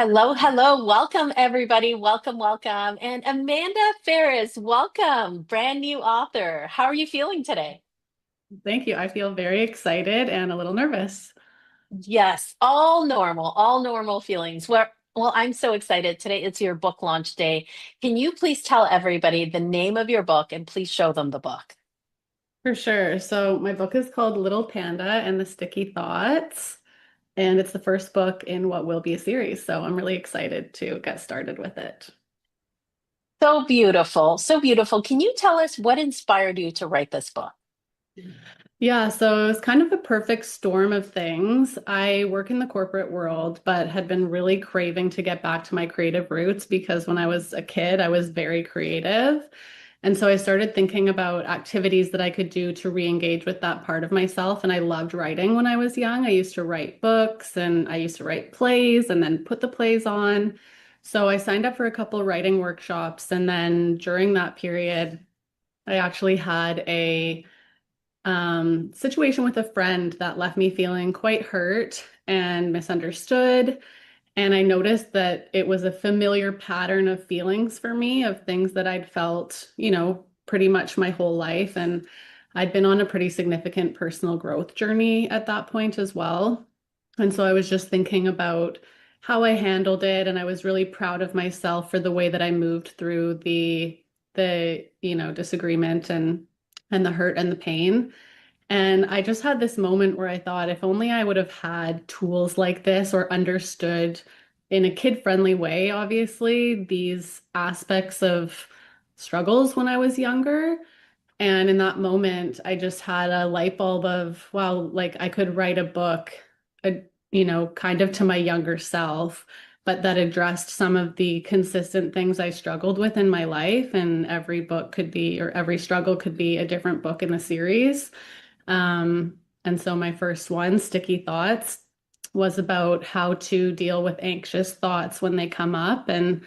Hello, hello. Welcome, everybody. Welcome, welcome. And Amanda Ferriss, welcome, brand new author. How are you feeling today? Thank you. I feel very excited and a little nervous. Yes, all normal feelings. Well, I'm so excited. Today it's your book launch day. Can you please tell everybody the name of your book and please show them the book? For sure. So, my book is called Little Panda and the Sticky Thoughts, and it's the first book in what will be a series. So, I'm really excited to get started with it. So beautiful, so beautiful. Can you tell us what inspired you to write this book? Yeah, so it was kind of a perfect storm of things. I work in the corporate world, but had been really craving to get back to my creative roots because when I was a kid, I was very creative. And so I started thinking about activities that I could do to re-engage with that part of myself. And I loved writing when I was young. I used to write books and I used to write plays and then put the plays on. So I signed up for a couple writing workshops. And then during that period, I actually had a situation with a friend that left me feeling quite hurt and misunderstood. And I noticed that it was a familiar pattern of feelings for me, of things that I'd felt, pretty much my whole life. And I'd been on a pretty significant personal growth journey at that point as well. And so I was just thinking about how I handled it. And I was really proud of myself for the way that I moved through the disagreement and the hurt and the pain. And I just had this moment where I thought, if only I would have had tools like this or understood in a kid-friendly way, obviously, these aspects of struggles when I was younger. And in that moment, I just had a light bulb of, wow, like I could write a book, uh, kind of to my younger self, but that addressed some of the consistent things I struggled with in my life. And every book could be, or every struggle could be a different book in the series. And so my first one, Sticky Thoughts, was about how to deal with anxious thoughts when they come up and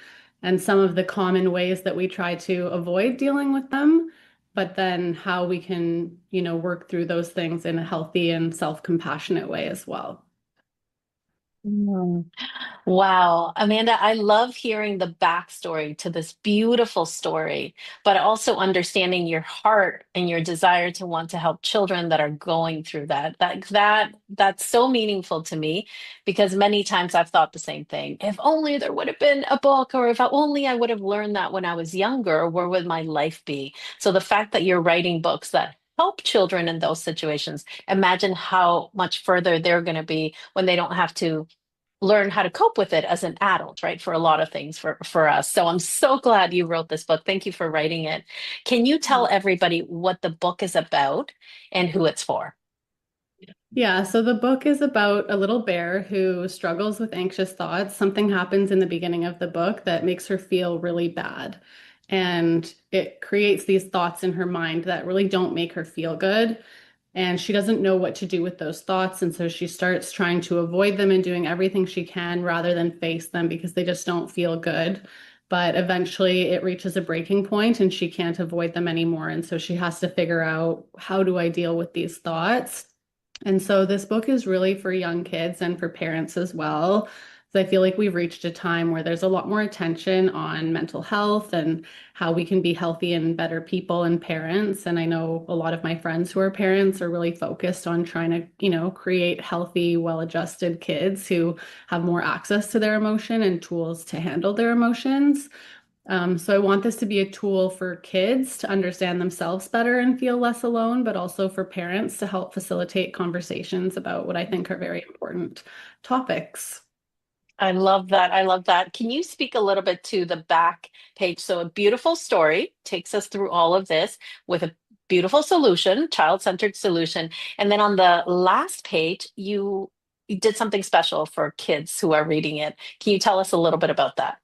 some of the common ways that we try to avoid dealing with them, but then how we can, work through those things in a healthy and self-compassionate way as well. Mm. Wow, Amanda, I love hearing the backstory to this beautiful story, but also understanding your heart and your desire to want to help children that are going through that. That's so meaningful to me because many times I've thought the same thing. If only there would have been a book, or if only I would have learned that when I was younger, where would my life be? So the fact that you're writing books that help children in those situations, imagine how much further they're going to be when they don't have to learn how to cope with it as an adult, right? For a lot of things for us. So I'm so glad you wrote this book. Thank you for writing it. Can you tell everybody what the book is about and who it's for? Yeah, so the book is about a little bear who struggles with anxious thoughts. Something happens in the beginning of the book that makes her feel really bad. And it creates these thoughts in her mind that really don't make her feel good. And she doesn't know what to do with those thoughts. And so she starts trying to avoid them and doing everything she can rather than face them because they just don't feel good. But eventually it reaches a breaking point and she can't avoid them anymore. And so she has to figure out, how do I deal with these thoughts? And so this book is really for young kids and for parents as well. So I feel like we've reached a time where there's a lot more attention on mental health and how we can be healthy and better people and parents. And I know a lot of my friends who are parents are really focused on trying to, create healthy, well-adjusted kids who have more access to their emotion and tools to handle their emotions. So I want this to be a tool for kids to understand themselves better and feel less alone, but also for parents to help facilitate conversations about what I think are very important topics. I love that. I love that. Can you speak a little bit to the back page? So, a beautiful story takes us through all of this with a beautiful solution, child-centered solution. And then on the last page, you did something special for kids who are reading it. Can you tell us a little bit about that?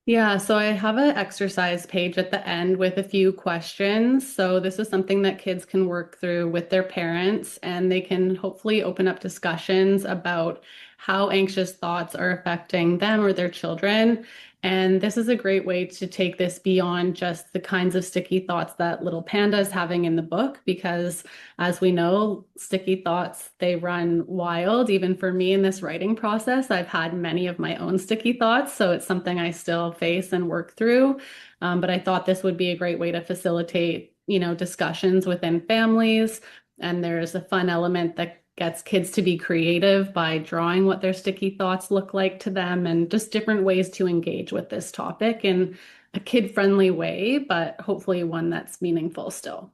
Yeah, so I have an exercise page at the end with a few questions. So this is something that kids can work through with their parents, and they can hopefully open up discussions about how anxious thoughts are affecting them or their children. And this is a great way to take this beyond just the kinds of sticky thoughts that little Panda is having in the book, because as we know, sticky thoughts, they run wild. Even for me in this writing process, I've had many of my own sticky thoughts. So it's something I still face and work through. But I thought this would be a great way to facilitate, discussions within families. And there's a fun element that gets kids to be creative by drawing what their sticky thoughts look like to them, and just different ways to engage with this topic in a kid-friendly way, but hopefully one that's meaningful still.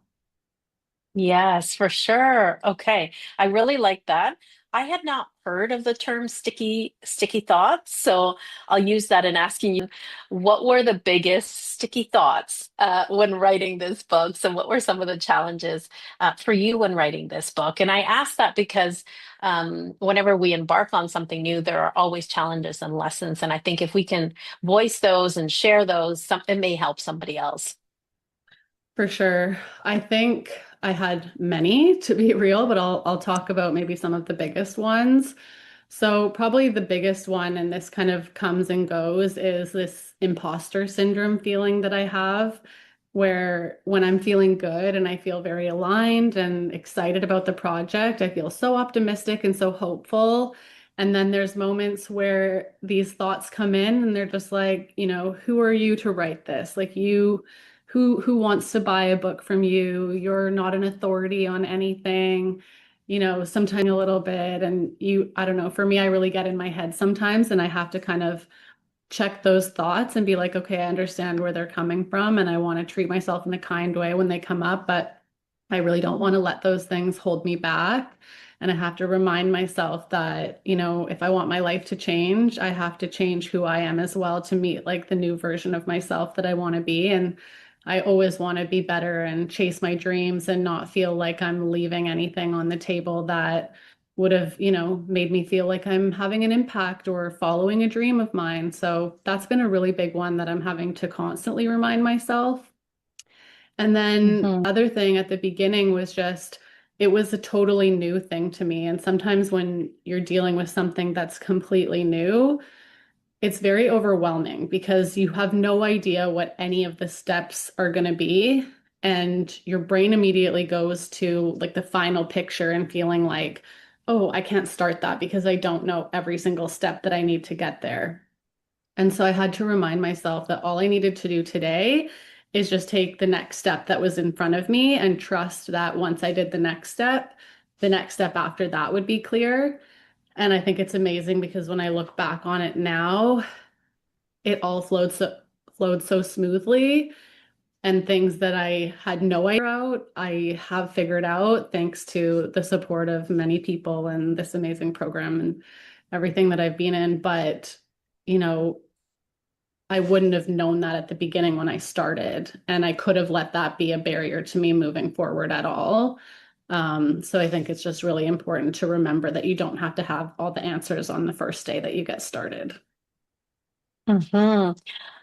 Yes, for sure. Okay. I really like that. I had not heard of the term sticky thoughts, so I'll use that in asking you, what were the biggest sticky thoughts when writing this book? So what were some of the challenges for you when writing this book? And I ask that because whenever we embark on something new, there are always challenges and lessons. And I think if we can voice those and share those, it may help somebody else. For sure. I think I had many to be real, but I'll talk about maybe some of the biggest ones. So probably the biggest one, and this kind of comes and goes, is this imposter syndrome feeling that I have, where when I'm feeling good and I feel very aligned and excited about the project, I feel so optimistic and so hopeful. And then there's moments where these thoughts come in and they're just like, who are you to write this? Like who wants to buy a book from you? You're not an authority on anything, sometimes a little bit. And I don't know, for me, I really get in my head sometimes and I have to kind of check those thoughts and be like, okay, I understand where they're coming from and I want to treat myself in a kind way when they come up, but I really don't want to let those things hold me back. And I have to remind myself that, if I want my life to change, I have to change who I am as well to meet like the new version of myself that I want to be. And I always want to be better and chase my dreams and not feel like I'm leaving anything on the table that would have, made me feel like I'm having an impact or following a dream of mine. So that's been a really big one that I'm having to constantly remind myself. And then Mhm. other thing at the beginning was just it was a totally new thing to me. And sometimes when you're dealing with something that's completely new, it's very overwhelming because you have no idea what any of the steps are going to be. And your brain immediately goes to like the final picture and feeling like, oh, I can't start that because I don't know every single step that I need to get there. And so I had to remind myself that all I needed to do today is just take the next step that was in front of me and trust that once I did the next step after that would be clear. And I think it's amazing because when I look back on it now, it all flowed so smoothly, and things that I had no idea out, I have figured out thanks to the support of many people and this amazing program and everything that I've been in. But, you know, I wouldn't have known that at the beginning when I started, and I could have let that be a barrier to me moving forward at all. So I think it's just really important to remember that you don't have to have all the answers on the first day that you get started. Mhm.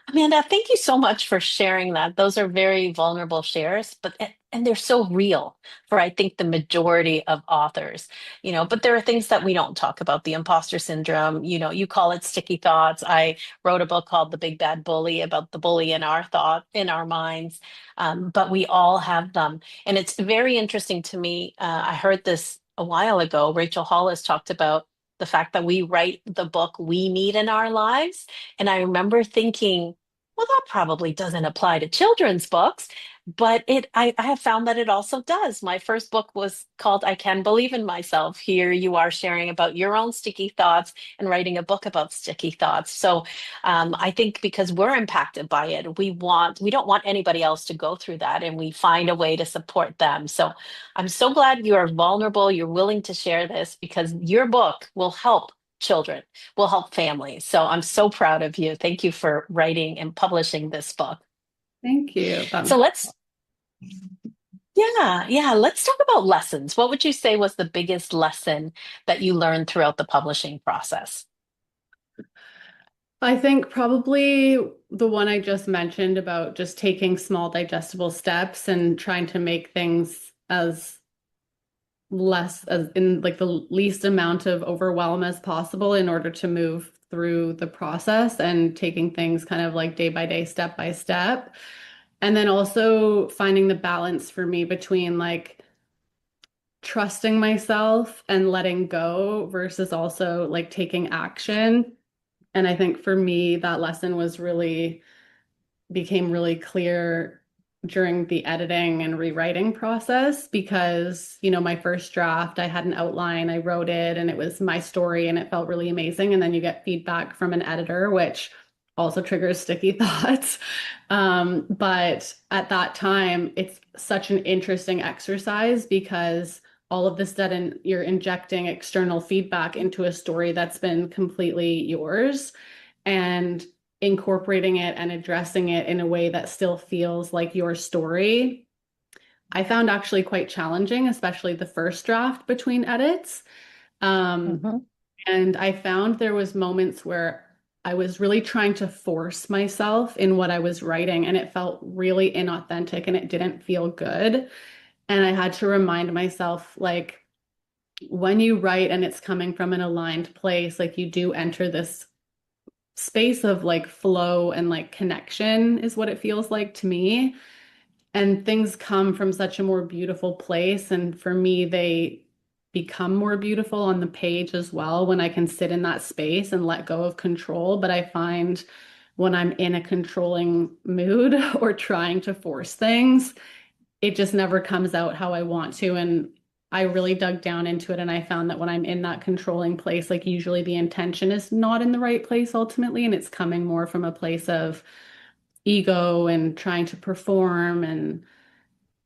Amanda, thank you so much for sharing that. Those are very vulnerable shares, but and they're so real for I think the majority of authors, but there are things that we don't talk about, the imposter syndrome, you call it sticky thoughts. I wrote a book called The Big Bad Bully about the bully in our minds. But we all have them. And it's very interesting to me. I heard this a while ago. Rachel Hollis talked about the fact that we write the book we need in our lives. And I remember thinking, well, that probably doesn't apply to children's books, but I have found that it also does. My first book was called I Can Believe in Myself. Here you are sharing about your own sticky thoughts and writing a book about sticky thoughts. So I think because we're impacted by it, we don't want anybody else to go through that, and we find a way to support them. So I'm so glad you are vulnerable, you're willing to share this because your book will help children, will help families. So I'm so proud of you. Thank you for writing and publishing this book. Thank you. That So means yeah, let's talk about lessons. What would you say was the biggest lesson that you learned throughout the publishing process? I think probably the one I just mentioned about just taking small digestible steps and trying to make things as less as in like the least amount of overwhelm as possible in order to move through the process and taking things kind of like day by day, step by step. And then also finding the balance for me between like trusting myself and letting go versus also like taking action. And I think for me, that lesson was really became really clear during the editing and rewriting process because, my first draft, I had an outline, I wrote it, and it was my story and it felt really amazing. And then you get feedback from an editor, which also triggers sticky thoughts. But at that time, it's such an interesting exercise because all of this sudden you're injecting external feedback into a story that's been completely yours. And incorporating it and addressing it in a way that still feels like your story, I found actually quite challenging, especially the first draft between edits. Um, Hmm. and I found there was moments where I was really trying to force myself in what I was writing, and it felt really inauthentic and it didn't feel good. And I had to remind myself, like, when you write and it's coming from an aligned place, like you do enter this space of like flow and like connection is what it feels like to me. And things come from such a more beautiful place. And for me, they become more beautiful on the page as well when I can sit in that space and let go of control. But I find when I'm in a controlling mood or trying to force things, it just never comes out how I want to. And I really dug down into it and I found that when I'm in that controlling place, like usually the intention is not in the right place ultimately, and it's coming more from a place of ego and trying to perform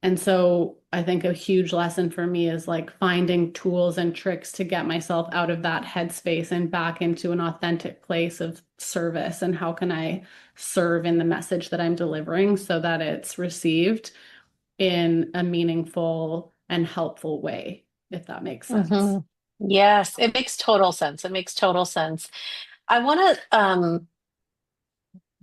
and so I think a huge lesson for me is like finding tools and tricks to get myself out of that headspace and back into an authentic place of service and how can I serve in the message that I'm delivering so that it's received in a meaningful and helpful way, if that makes sense. Hmm. Yes, it makes total sense. It makes total sense. I want to,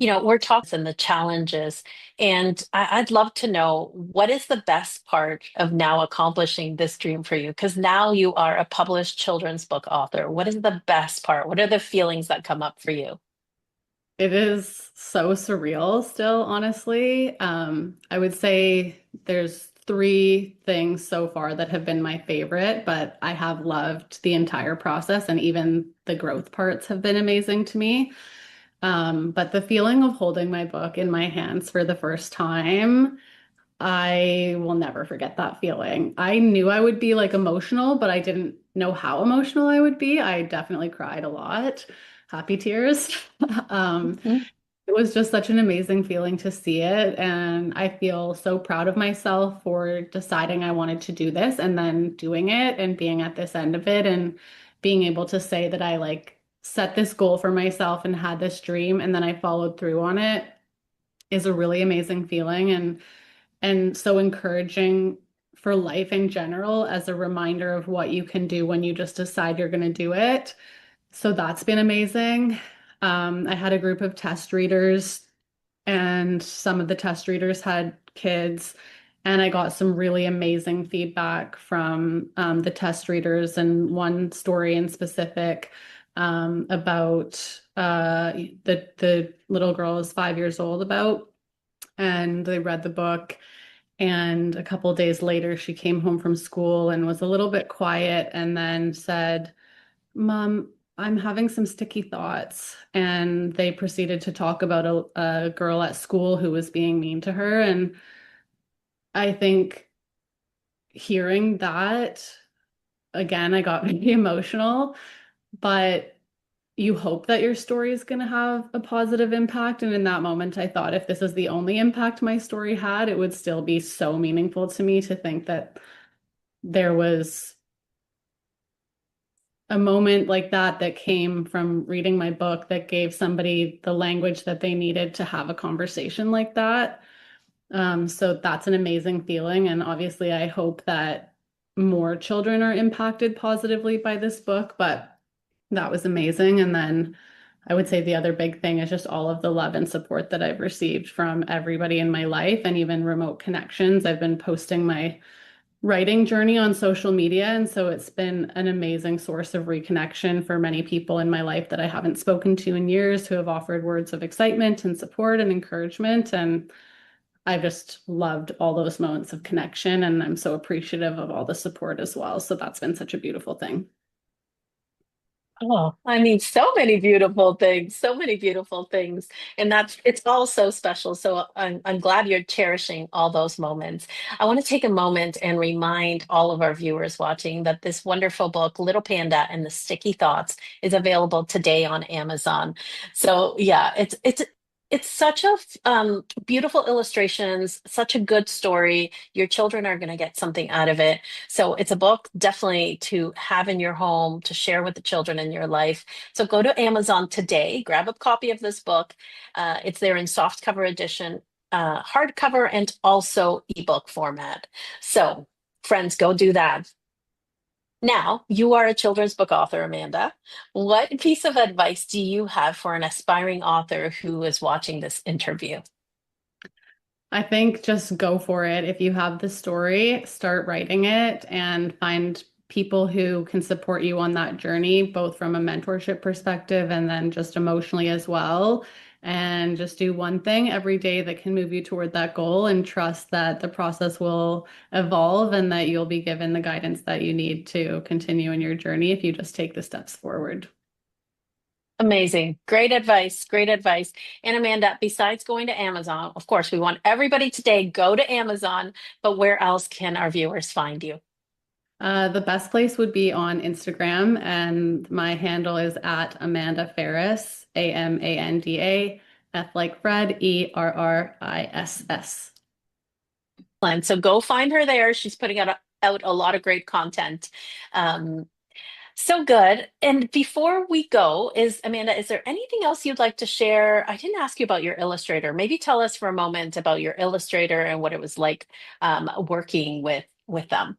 we're talking the challenges, and I'd love to know what is the best part of now accomplishing this dream for you? Because now you are a published children's book author. What is the best part? What are the feelings that come up for you? It is so surreal still, honestly. I would say there's three things so far that have been my favorite, but I have loved the entire process and even the growth parts have been amazing to me. But the feeling of holding my book in my hands for the first time, I will never forget that feeling. I knew I would be like emotional, but I didn't know how emotional I would be. I definitely cried a lot, happy tears. Um, Mhm. it was just such an amazing feeling to see it. And I feel so proud of myself for deciding I wanted to do this and then doing it and being at this end of it and being able to say that I like set this goal for myself and had this dream and then I followed through on it is a really amazing feeling and so encouraging for life in general as a reminder of what you can do when you just decide you're going to do it. So that's been amazing. I had a group of test readers, and some of the test readers had kids, and I got some really amazing feedback from the test readers, and one story in specific about the little girl is 5 years old about, and they read the book. And a couple of days later, she came home from school and was a little bit quiet, and then said, Mom, I'm having some sticky thoughts. And they proceeded to talk about a girl at school who was being mean to her. And I think hearing that, again, I got really emotional, but you hope that your story is going to have a positive impact. And in that moment, I thought if this is the only impact my story had, it would still be so meaningful to me to think that there was a moment like that that came from reading my book that gave somebody the language that they needed to have a conversation like that. So that's an amazing feeling. And obviously, I hope that more children are impacted positively by this book, but that was amazing. And then I would say the other big thing is just all of the love and support that I've received from everybody in my life and even remote connections. I've been posting my writing journey on social media. And so it's been an amazing source of reconnection for many people in my life that I haven't spoken to in years who have offered words of excitement and support and encouragement. And I've just loved all those moments of connection. And I'm so appreciative of all the support as well. So that's been such a beautiful thing. Oh, I mean, so many beautiful things, so many beautiful things. And that's it's all so special. So I'm glad you're cherishing all those moments. I want to take a moment and remind all of our viewers watching that this wonderful book, Little Panda and the Sticky Thoughts, is available today on Amazon. So yeah, it's such a beautiful illustrations, such a good story. Your children are going to get something out of it. So it's a book definitely to have in your home, to share with the children in your life. So go to Amazon today, grab a copy of this book. It's there in softcover edition, hardcover, and also ebook format. So, friends, go do that. Now, you are a children's book author, Amanda. What piece of advice do you have for an aspiring author who is watching this interview? I think just go for it. If you have the story, start writing it and find people who can support you on that journey, both from a mentorship perspective and then just emotionally as well. And just do one thing every day that can move you toward that goal and trust that the process will evolve and that you'll be given the guidance that you need to continue in your journey if you just take the steps forward. Amazing. Great advice. Great advice. And Amanda, besides going to Amazon, of course, we want everybody today go to Amazon, but where else can our viewers find you? The best place would be on Instagram, and my handle is at Amanda Ferriss, Amanda, F like Fred, Erriss. And so go find her there. She's putting out a lot of great content. Um, so good. And before we go, is there anything else you'd like to share? I didn't ask you about your illustrator. Maybe tell us for a moment about your illustrator and what it was like working with them.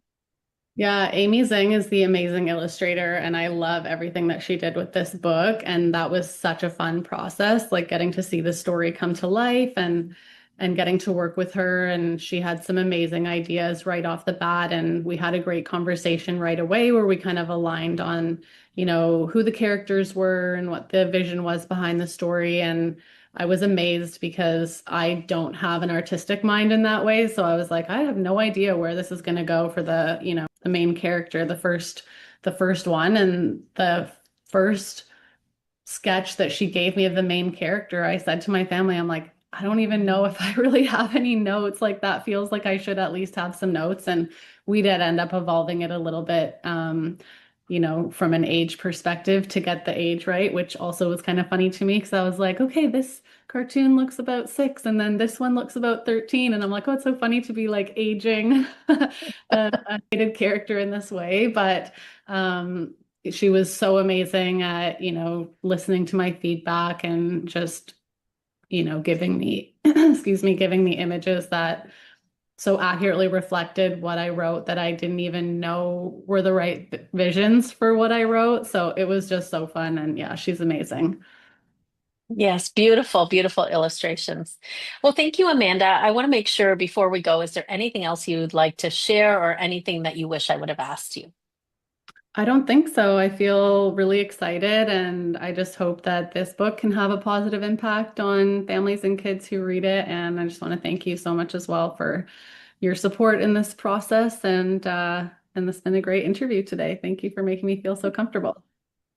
Yeah, Amy Zhang is the amazing illustrator, and I love everything that she did with this book. And that was such a fun process, like getting to see the story come to life and getting to work with her. And she had some amazing ideas right off the bat, and we had a great conversation right away where we kind of aligned on, who the characters were and what the vision was behind the story. And I was amazed because I don't have an artistic mind in that way. So I was like, I have no idea where this is going to go for the main character, the first one. And the first sketch that she gave me of the main character, I said to my family, I'm like, I don't even know if I really have any notes. Like that feels like I should at least have some notes. And we did end up evolving it a little bit, from an age perspective to get the age right, which also was kind of funny to me because I was like, okay, this cartoon looks about 6, and then this one looks about 13. And I'm like, oh, it's so funny to be like aging a hated character in this way. But she was so amazing at, listening to my feedback and just, giving me, excuse me, giving me images that so accurately reflected what I wrote that I didn't even know were the right visions for what I wrote. So it was just so fun. And yeah, she's amazing. Yes, beautiful, beautiful illustrations. Well, thank you, Amanda. I want to make sure before we go, is there anything else you'd like to share or anything that you wish I would have asked you? I don't think so. I feel really excited, and I just hope that this book can have a positive impact on families and kids who read it. And I just want to thank you so much as well for your support in this process. And this has been a great interview today. Thank you for making me feel so comfortable.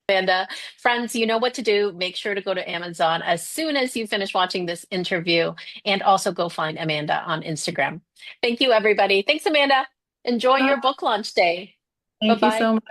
Amanda, friends, you know what to do. Make sure to go to Amazon as soon as you finish watching this interview and also go find Amanda on Instagram. Thank you, everybody. Thanks, Amanda. Enjoy Bye. your book launch day. Bye Thank you bye. so much.